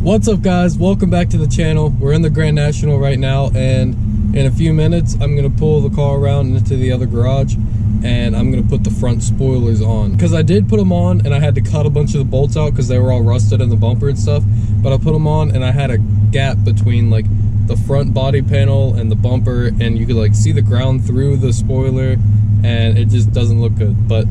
What's up guys, welcome back to the channel. We're in the Grand National right now, and in a few minutes I'm gonna pull the car around into the other garage and I'm gonna put the front spoilers on, because I did put them on and I had to cut a bunch of the bolts out because they were all rusted in the bumper and stuff. But I put them on and I had a gap between like the front body panel and the bumper, and you could like see the ground through the spoiler, and it just doesn't look good. But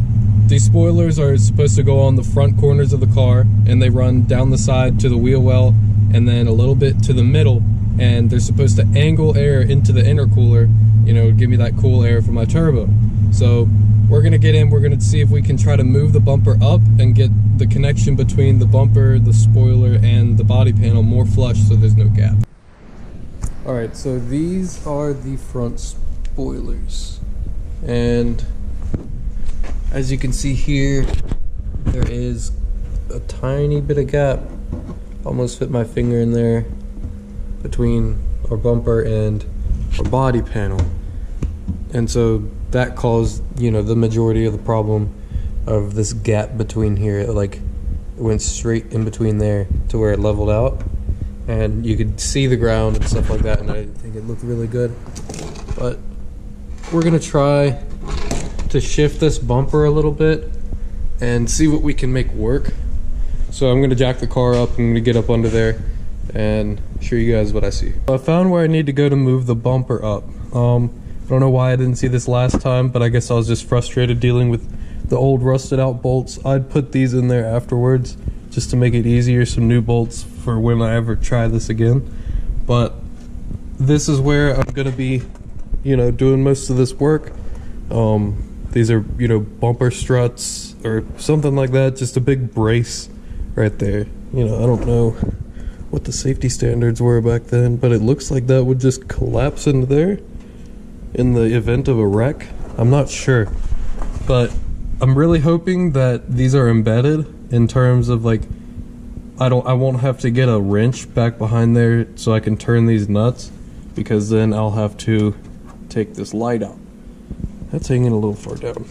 these spoilers are supposed to go on the front corners of the car, and they run down the side to the wheel well and then a little bit to the middle, and they're supposed to angle air into the intercooler, you know, give me that cool air for my turbo. So we're gonna get in, we're gonna see if we can try to move the bumper up and get the connection between the bumper, the spoiler, and the body panel more flush so there's no gap. Alright, so these are the front spoilers, and as you can see here, there is a tiny bit of gap, almost fit my finger in there, between our bumper and our body panel. And so that caused, you know, the majority of the problem of this gap between here. It like went straight in between there to where it leveled out, and you could see the ground and stuff like that, and I didn't think it looked really good. But we're gonna try to shift this bumper a little bit and see what we can make work. So I'm gonna jack the car up, I'm gonna get up under there and show you guys what I see. I found where I need to go to move the bumper up. I don't know why I didn't see this last time, but I guess I was just frustrated dealing with the old rusted out bolts. I'd put these in there afterwards just to make it easier, some new bolts for when I ever try this again. But this is where I'm gonna be, you know, doing most of this work. These are, you know, bumper struts or something like that, just a big brace right there. You know, I don't know what the safety standards were back then, but it looks like that would just collapse into there in the event of a wreck. I'm not sure, but I'm really hoping that these are embedded in terms of like, I won't have to get a wrench back behind there so I can turn these nuts, because then I'll have to take this light out. That's hanging a little far down.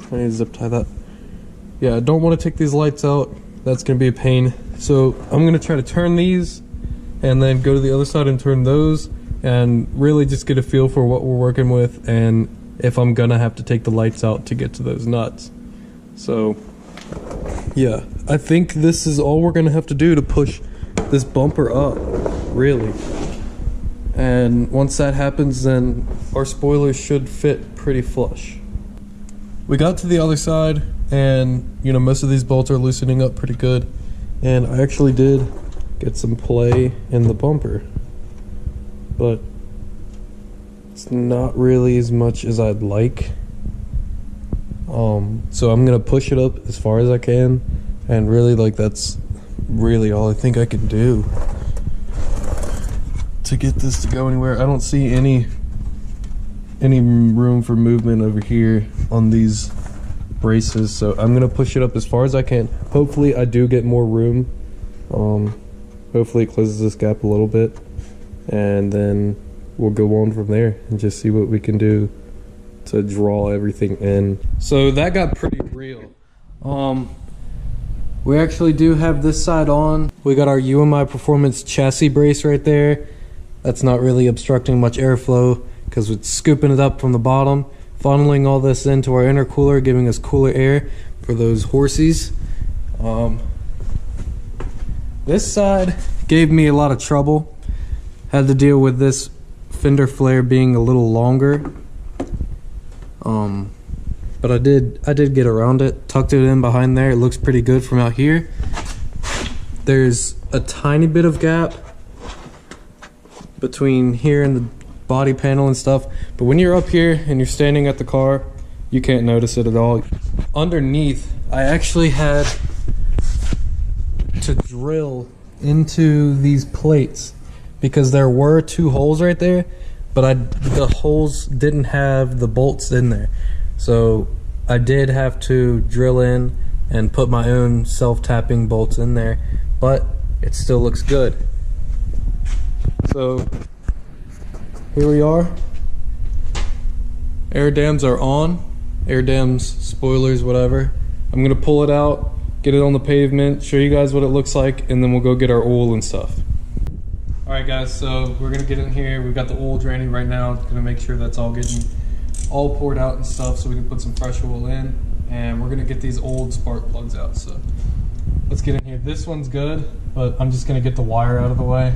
I need to zip tie that. Yeah, I don't want to take these lights out. That's going to be a pain. So I'm going to try to turn these and then go to the other side and turn those, and really just get a feel for what we're working with and if I'm going to have to take the lights out to get to those nuts. So yeah, I think this is all we're going to have to do to push this bumper up, really. And once that happens, then our spoilers should fit pretty flush. We got to the other side, and you know, most of these bolts are loosening up pretty good, and I actually did get some play in the bumper, but it's not really as much as I'd like. So I'm gonna push it up as far as I can, and really, like, that's really all I think I can do to get this to go anywhere. I don't see any room for movement over here on these braces, so I'm gonna push it up as far as I can. Hopefully I do get more room. Hopefully it closes this gap a little bit, and then we'll go on from there and just see what we can do to draw everything in. So that got pretty real. We actually do have this side on. We got our UMI Performance chassis brace right there. That's not really obstructing much airflow because it's scooping it up from the bottom, funneling all this into our intercooler, giving us cooler air for those horsies. This side gave me a lot of trouble. Had to deal with this fender flare being a little longer. But I did get around it, tucked it in behind there. It looks pretty good from out here. There's a tiny bit of gap between here and the body panel and stuff, but when you're up here and you're standing at the car, you can't notice it at all. Underneath, I actually had to drill into these plates because there were two holes right there, but the holes didn't have the bolts in there, so I did have to drill in and put my own self-tapping bolts in there, but it still looks good. So here we are. Air dams are on. Air dams, spoilers, whatever. I'm gonna pull it out get it on the pavement, show you guys what it looks like, and then we'll go get our oil and stuff. All right guys, so we're gonna get in here. We've got the oil draining right now. Gonna make sure that's all getting all poured out and stuff so we can put some fresh oil in. And we're gonna get these old spark plugs out. So let's get in here. This one's good, but I'm just gonna get the wire out of the way.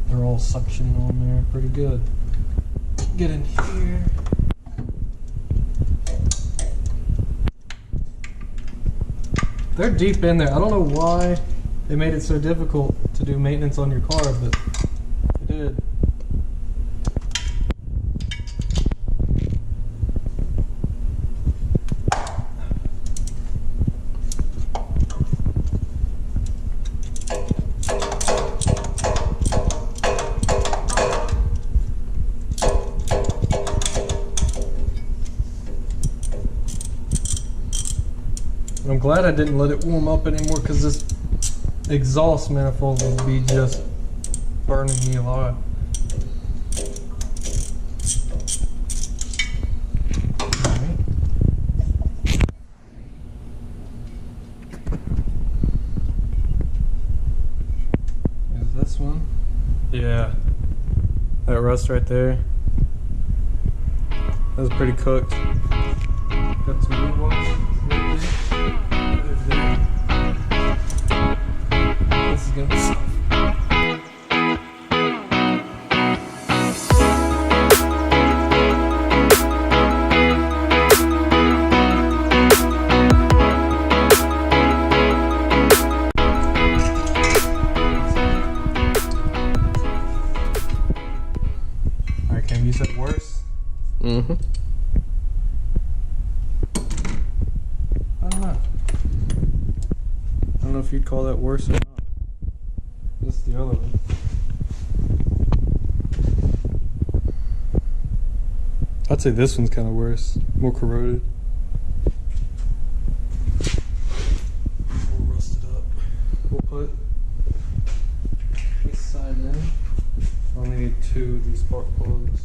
They're all suctioned on there pretty good. Get in here. They're deep in there. I don't know why they made it so difficult to do maintenance on your car, but they did. I'm glad I didn't let it warm up anymore because this exhaust manifold would be just burning me alive. Right. Is this one? Yeah. That rust right there. That was pretty cooked. Got some new ones. This is gonna be soft. Alright, Cam, you said worse? Mm-hmm. I don't know if you'd call that worse or not. This is the other one. I'd say this one's kind of worse, more corroded. We'll rust it up. We'll put this side in. I only need 2 of these spark plugs.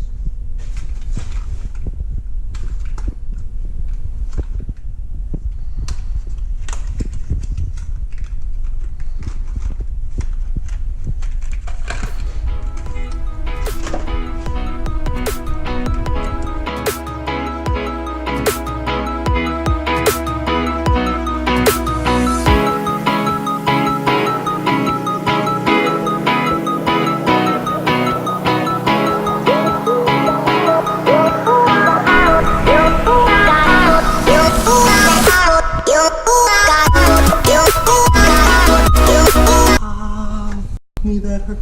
Me that hurt.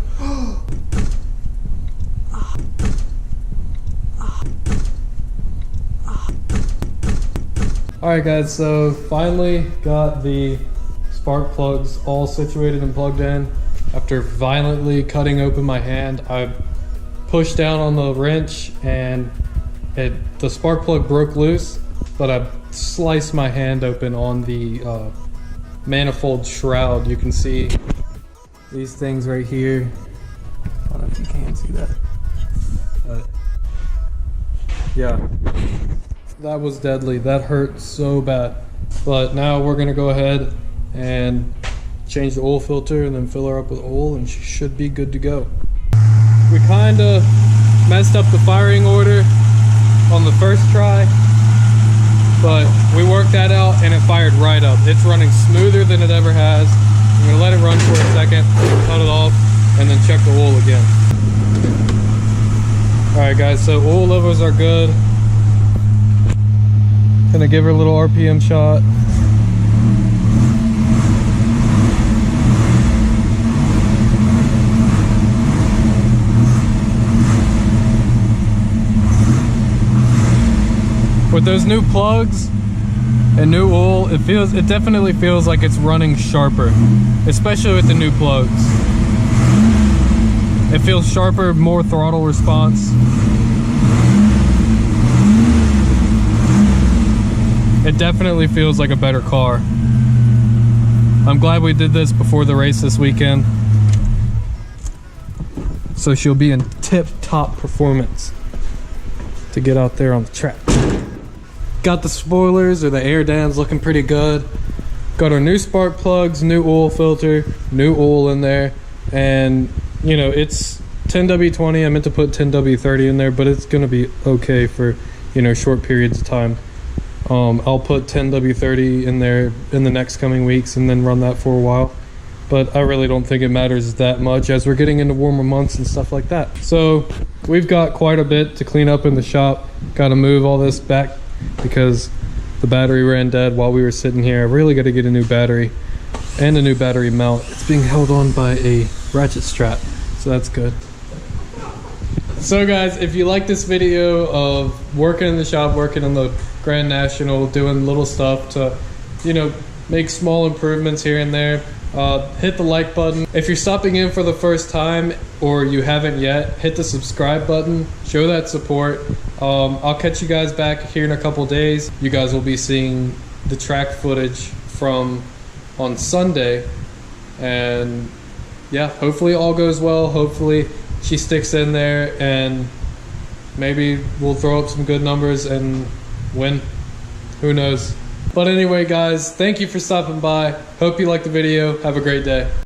Alright guys, so finally got the spark plugs all situated and plugged in. After violently cutting open my hand, I pushed down on the wrench and the spark plug broke loose, but I sliced my hand open on the manifold shroud. You can see these things right here. I don't know if you can see that. But yeah, that was deadly. That hurt so bad. But now we're gonna go ahead and change the oil filter and then fill her up with oil and she should be good to go. We kinda messed up the firing order on the first try, but we worked that out and it fired right up. It's running smoother than it ever has. I'm gonna let it run for a second, cut it off, and then check the oil again. Alright guys, so oil levels are good. Gonna give her a little RPM shot. With those new plugs and new oil, it definitely feels like it's running sharper, especially with the new plugs. It feels sharper, more throttle response. It definitely feels like a better car. I'm glad we did this before the race this weekend, so she'll be in tip-top performance to get out there on the track. got the spoilers or the air dams looking pretty good. Got our new spark plugs, new oil filter, new oil in there, and you know, it's 10W20. I meant to put 10W30 in there, but it's gonna be okay for, you know, short periods of time. I'll put 10W30 in there in the next coming weeks and then run that for a while, but I really don't think it matters that much as we're getting into warmer months and stuff like that. So we've got quite a bit to clean up in the shop. Got to move all this back because the battery ran dead while we were sitting here. I really got to get a new battery and a new battery mount. It's being held on by a ratchet strap, so that's good. So guys, if you like this video of working in the shop, working on the Grand National, doing little stuff to, you know, make small improvements here and there, hit the like button. If you're stopping in for the first time or you haven't yet, hit the subscribe button, show that support. I'll catch you guys back here in a couple days. You guys will be seeing the track footage from on Sunday, and yeah, hopefully all goes well. Hopefully she sticks in there and maybe we'll throw up some good numbers and win. Who knows? But anyway guys, thank you for stopping by. Hope you liked the video. Have a great day.